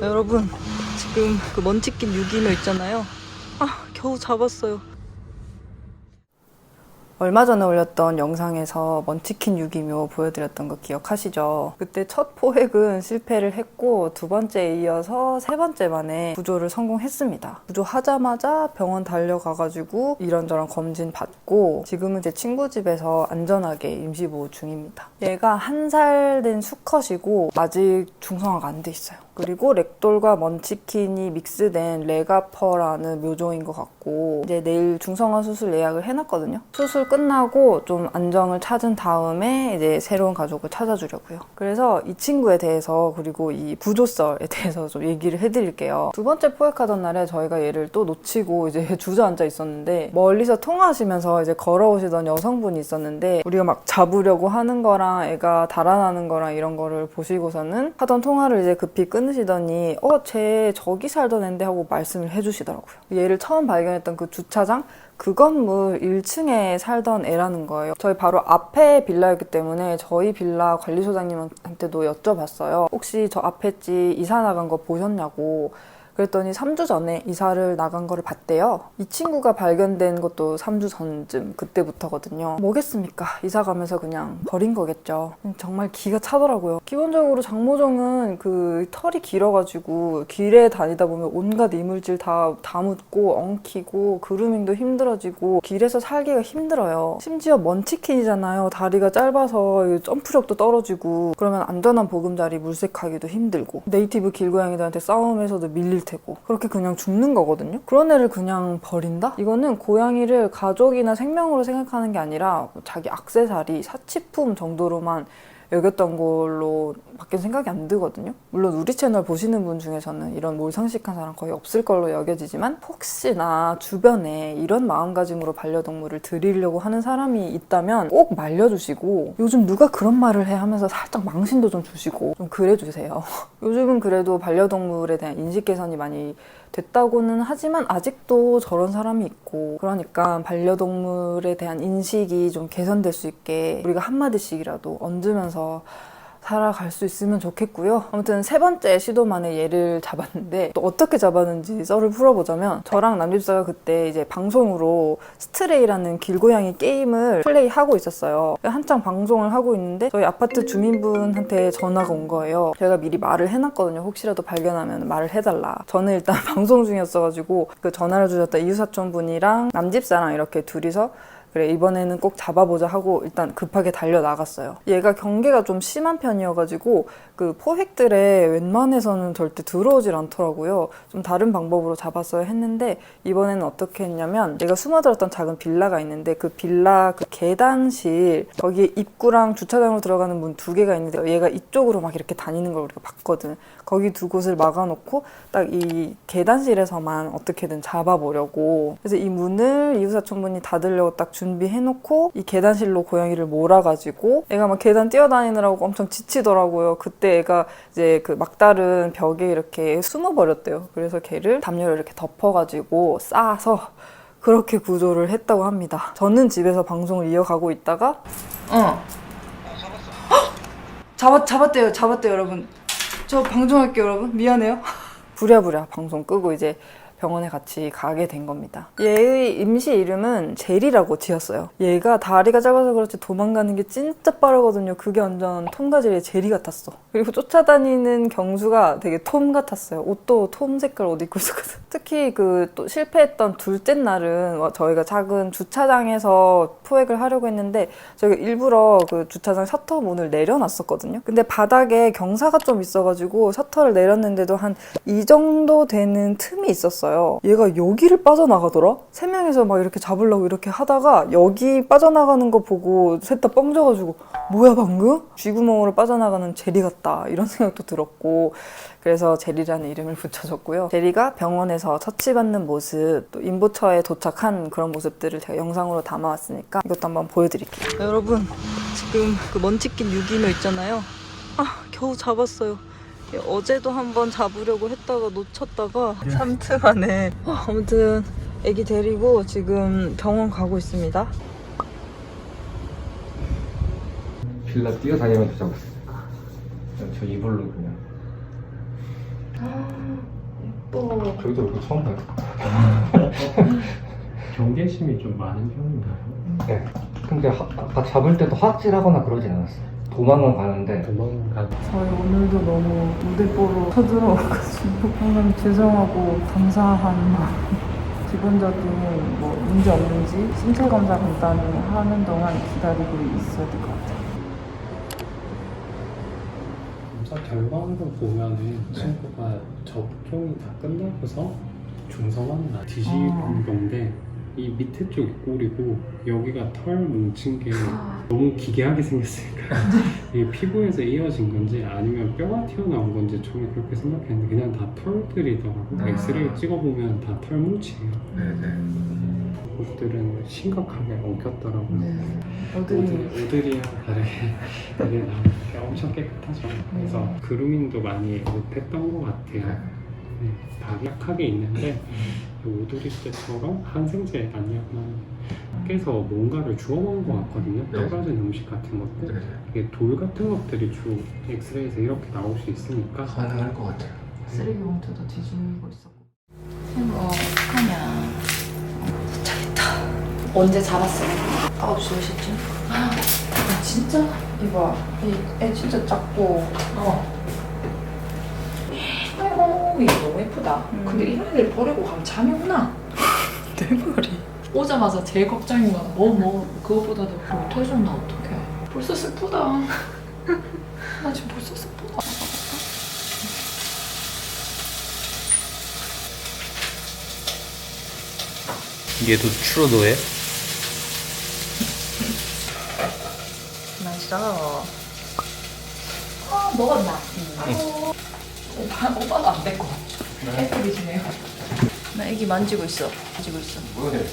여러분, 지금 그 먼치킨 유기묘 있잖아요. 겨우 잡았어요. 얼마 전에 올렸던 영상에서 먼치킨 유기묘 보여드렸던 거 기억하시죠? 그때 첫 포획은 실패를 했고 두 번째에 이어서 세 번째 만에 구조를 성공했습니다. 구조하자마자 병원 달려가가지고 이런저런 검진 받고 지금은 제 친구 집에서 안전하게 임시보호 중입니다. 얘가 1살 된 수컷이고 아직 중성화가 안 돼 있어요. 그리고 렉돌과 먼치킨이 믹스된 레가퍼라는 묘종인 것 같고 이제 내일 중성화 수술 예약을 해놨거든요. 수술 끝나고 좀 안정을 찾은 다음에 이제 새로운 가족을 찾아주려고요. 그래서 이 친구에 대해서 그리고 이 구조설에 대해서 좀 얘기를 해드릴게요. 두 번째 포획하던 날에 저희가 얘를 또 놓치고 이제 주저앉아 있었는데 멀리서 통화하시면서 이제 걸어오시던 여성분이 있었는데 우리가 막 잡으려고 하는 거랑 애가 달아나는 거랑 이런 거를 보시고서는 하던 통화를 이제 급히 끊으시더니 쟤 저기 살던 앤데 하고 말씀을 해주시더라고요. 얘를 처음 발견했던 그 주차장 그 건물 1층에 살던 애라는 거예요. 저희 바로 앞에 빌라였기 때문에 저희 빌라 관리소장님한테도 여쭤봤어요. 혹시 저 앞에 집 이사 나간 거 보셨냐고. 그랬더니 3주 전에 이사를 나간 거를 봤대요. 이 친구가 발견된 것도 3주 전쯤 그때부터거든요. 뭐겠습니까? 이사 가면서 그냥 버린 거겠죠. 정말 기가 차더라고요. 기본적으로 장모종은 그 털이 길어가지고 길에 다니다 보면 온갖 이물질 다 묻고 엉키고 그루밍도 힘들어지고 길에서 살기가 힘들어요. 심지어 먼치킨이잖아요. 다리가 짧아서 점프력도 떨어지고 그러면 안전한 보금자리 물색하기도 힘들고 네이티브 길고양이들한테 싸움에서도 밀릴 테고 그렇게 그냥 죽는 거거든요. 그런 애를 그냥 버린다? 이거는 고양이를 가족이나 생명으로 생각하는 게 아니라 자기 액세서리, 사치품 정도로만 여겼던 걸로 밖에 생각이 안 들거든요. 물론 우리 채널 보시는 분 중에서는 이런 몰상식한 사람 거의 없을 걸로 여겨지지만 혹시나 주변에 이런 마음가짐으로 반려동물을 드리려고 하는 사람이 있다면 꼭 말려주시고 요즘 누가 그런 말을 해 하면서 살짝 망신도 좀 주시고 좀 그래주세요. 요즘은 그래도 반려동물에 대한 인식 개선이 많이 됐다고는 하지만 아직도 저런 사람이 있고 그러니까 반려동물에 대한 인식이 좀 개선될 수 있게 우리가 한마디씩이라도 얹으면서 살아갈 수 있으면 좋겠고요. 아무튼 세 번째 시도 만에 얘를 잡았는데 또 어떻게 잡았는지 썰을 풀어보자면 저랑 남집사가 그때 이제 방송으로 스트레이라는 길고양이 게임을 플레이하고 있었어요. 한창 방송을 하고 있는데 저희 아파트 주민분한테 전화가 온 거예요. 제가 미리 말을 해놨거든요. 혹시라도 발견하면 말을 해달라. 저는 일단 방송 중이었어가지고 그 전화를 주셨던 이웃사촌분이랑 남집사랑 이렇게 둘이서 그래 이번에는 꼭 잡아보자 하고 일단 급하게 달려나갔어요. 얘가 경계가 좀 심한 편이어가지고 그 포획들에 웬만해서는 절대 들어오질 않더라고요. 좀 다른 방법으로 잡았어야 했는데 이번에는 어떻게 했냐면 얘가 숨어들었던 작은 빌라가 있는데 그 빌라 그 계단실 거기에 입구랑 주차장으로 들어가는 문 2개가 있는데 얘가 이쪽으로 막 이렇게 다니는 걸 우리가 봤거든. 거기 2곳을 막아놓고 딱 이 계단실에서만 어떻게든 잡아보려고 그래서 이 문을 이웃사촌분이 닫으려고 딱 준비해놓고 이 계단실로 고양이를 몰아가지고 애가 막 계단 뛰어다니느라고 엄청 지치더라고요. 그때 애가 이제 그 막다른 벽에 이렇게 숨어버렸대요. 그래서 걔를 담요를 이렇게 덮어가지고 싸서 그렇게 구조를 했다고 합니다. 저는 집에서 방송을 이어가고 있다가 잡았대요 여러분. 저 방송할게요 여러분. 미안해요. 부랴부랴 방송 끄고 이제 병원에 같이 가게 된 겁니다. 얘의 임시 이름은 제리라고 지었어요. 얘가 다리가 짧아서 그렇지 도망가는 게 진짜 빠르거든요. 그게 완전 톰과 제리의 제리 같았어. 그리고 쫓아다니는 경수가 되게 톰 같았어요. 옷도 톰 색깔 옷 입고 있었거든. 특히 그 또 실패했던 둘째 날은 저희가 작은 주차장에서 포획을 하려고 했는데 저희가 일부러 그 주차장 셔터 문을 내려놨었거든요. 근데 바닥에 경사가 좀 있어가지고 셔터를 내렸는데도 한 이 정도 되는 틈이 있었어요. 얘가 여기를 빠져나가더라? 3명이서 막 이렇게 잡으려고 이렇게 하다가 여기 빠져나가는 거 보고 셋 다 뻥져가지고 뭐야 방금? 쥐구멍으로 빠져나가는 제리 같다 이런 생각도 들었고 그래서 제리라는 이름을 붙여줬고요. 제리가 병원에서 처치받는 모습 또 임보처에 도착한 그런 모습들을 제가 영상으로 담아왔으니까 이것도 한번 보여드릴게요. 여러분 지금 그 먼치킨 유기묘 있잖아요. 겨우 잡았어요. 어제도 한번 잡으려고 했다가 놓쳤다가 3트 만에 아무튼 애기 데리고 지금 병원 가고 있습니다. 빌라 뛰어다니면서 잡았으니까 저 이불로 그냥 예뻐. 저기도 이렇게 처음 봐요. 경계심이 좀 많은 편인가요? 네. 근데 아까 잡을 때도 하악질하거나 그러진 않았어요. 도망은 가는데 도망가. 저희 오늘도 너무 무대 보러 쳐들어와가지고 항상 죄송하고 감사한 마음. 기본적인 뭐 문제 없는지 신체 검사 간단히 하는 동안 기다리고 있어야 될 것 같아요. 검사 결과로 보면은 친구가 접종이 다 끝나고서 중성화는 뒤집은 건데 이 밑에 쪽이 꼬리고 여기가 털 뭉친 게 너무 기괴하게 생겼으니까 이게 피부에서 이어진 건지 아니면 뼈가 튀어나온 건지 처음에 그렇게 생각했는데 그냥 다 털들이더라고. 엑스레이 찍어보면 다 털 뭉치예요. 네네. 그것들은 심각하게 엉켰더라고요. 어들이 오드리와 다르게 이게 다 엄청 깨끗하죠. 그래서 그루밍도 많이 못했던 것 같아요. 네, 다 약하게 있는데 오드리 때처럼 항생제 아니면 밖에서 뭔가를 주워 먹은 것 같거든요. 네. 떨어진 음식 같은 것들. 네네. 이게 돌 같은 것들이 주 엑스레이에서 이렇게 나올 수 있으니까 가능할 것 같아요. 쓰레기 봉투도 뒤지고 있었고. 이거 어떡하냐. 도착했다. 언제 잡았어요? 9시 50쯤? 아 진짜? 이봐 애 진짜 작고 아이고 이거 너무 예쁘다. 근데 이런 애들 버리고 가면 잠이 오나? 내 머리. 오자마자 제일 걱정인 건 그것보다도 못 해줬나 어떡해. 벌써 슬프다. 나 지금 벌써 슬프다. 얘도 추로도에? 맛있어. 먹었나? 오빠도 안 뺏고. 애들이시네요. 나 애기 만지고 있어. 만지고 있어. 네.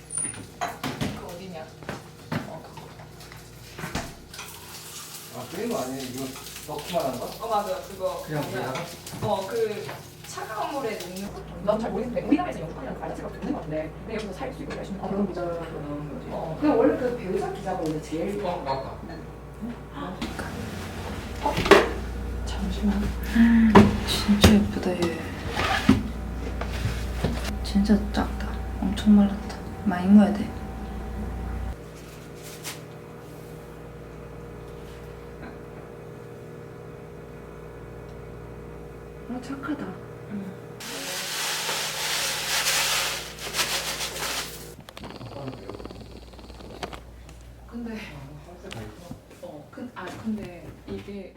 그 어디냐? 아, 거 아니에요? 이거 넣기만 한 거? 맞아 그거 그냥 물에다가? 그 차가운 물에 녹는 거? 난 잘 모르겠는데 우리나라에서 연구하는 말 자체가 없는 것 같은데 근데 여기서 살 수 있고 열심히 그런 기자로 나오는 거지. 근데 원래 그 배우자 기자가 원래 제일 맞다. 잠시만 진짜 예쁘다 얘. 진짜 작다. 엄청 말랐다. 많이 먹어야 돼. 착하다. 근데 근데 이게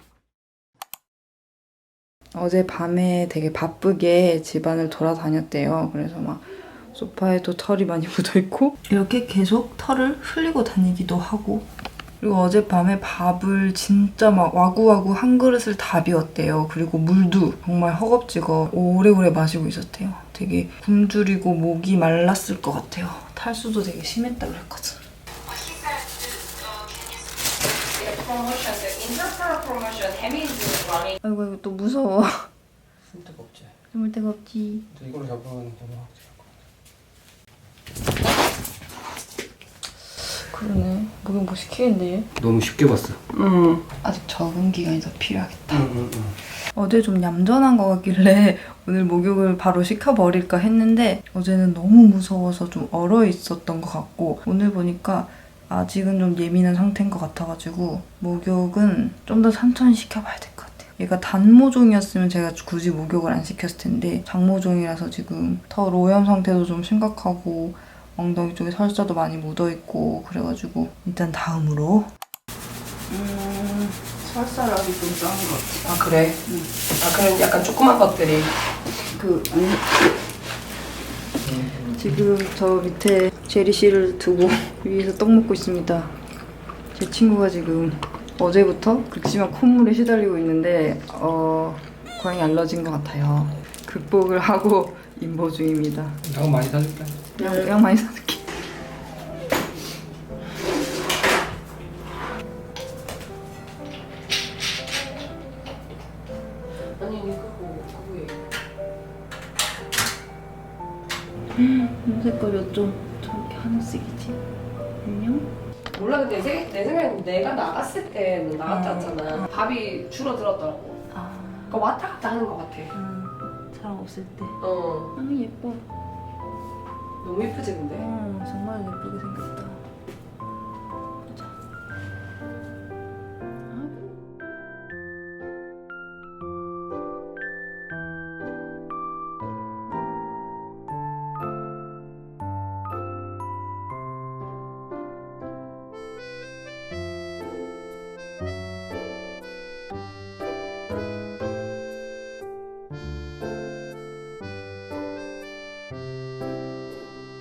어젯밤에 되게 바쁘게 집안을 돌아다녔대요. 그래서 막 소파에도 털이 많이 묻어있고 이렇게 계속 털을 흘리고 다니기도 하고 그리고 어젯밤에 밥을 진짜 막 와구와구 한 그릇을 다 비웠대요. 그리고 물도 정말 허겁지겁 오래오래 마시고 있었대요. 되게 굶주리고 목이 말랐을 것 같아요. 탈수도 되게 심했다 그랬거든. 아이고 이거 또 무서워. 쓸 데가 없지. 숨을 데가 없지. 근데 이걸로 잡으면 너무 확실할 것 그러네. 목욕 뭐 시키겠네 얘? 너무 쉽게 봤어. 아직 적응 기간이 더 필요하겠다. 어제 좀 얌전한 것 같길래 오늘 목욕을 바로 시켜버릴까 했는데 어제는 너무 무서워서 좀 얼어 있었던 것 같고 오늘 보니까 아직은 좀 예민한 상태인 것 같아가지고 목욕은 좀 더 천천히 시켜봐야 될 것 같아요. 얘가 단모종이었으면 제가 굳이 목욕을 안 시켰을 텐데 장모종이라서 지금 털 오염 상태도 좀 심각하고 엉덩이 쪽에 설사도 많이 묻어있고 그래가지고 일단 다음으로 설사를 하기 좀 짠 것 같아. 아 그래? 그럼 약간 조그만 것들이 지금 저 밑에 제리씨를 두고 위에서 떡 먹고 있습니다. 제 친구가 지금 어제부터 극심한 콧물에 시달리고 있는데 고양이 알러지인 것 같아요. 극복을 하고 임보 중입니다. 약 많이 사줄게. 약 많이 사줄게. 아니 그거 눈 색깔 몇 점 저렇게 하늘색이지? 안녕? 몰라 근데 내 생각엔 내가 나갔을 때 너 나갔다 왔잖아. 밥이 줄어들었더라고. 아, 그러니까 왔다 갔다 하는 것 같아. 사람 없을 때. 어 아, 예뻐. 너무 이쁘지 근데. 정말 예쁘게 생겼다.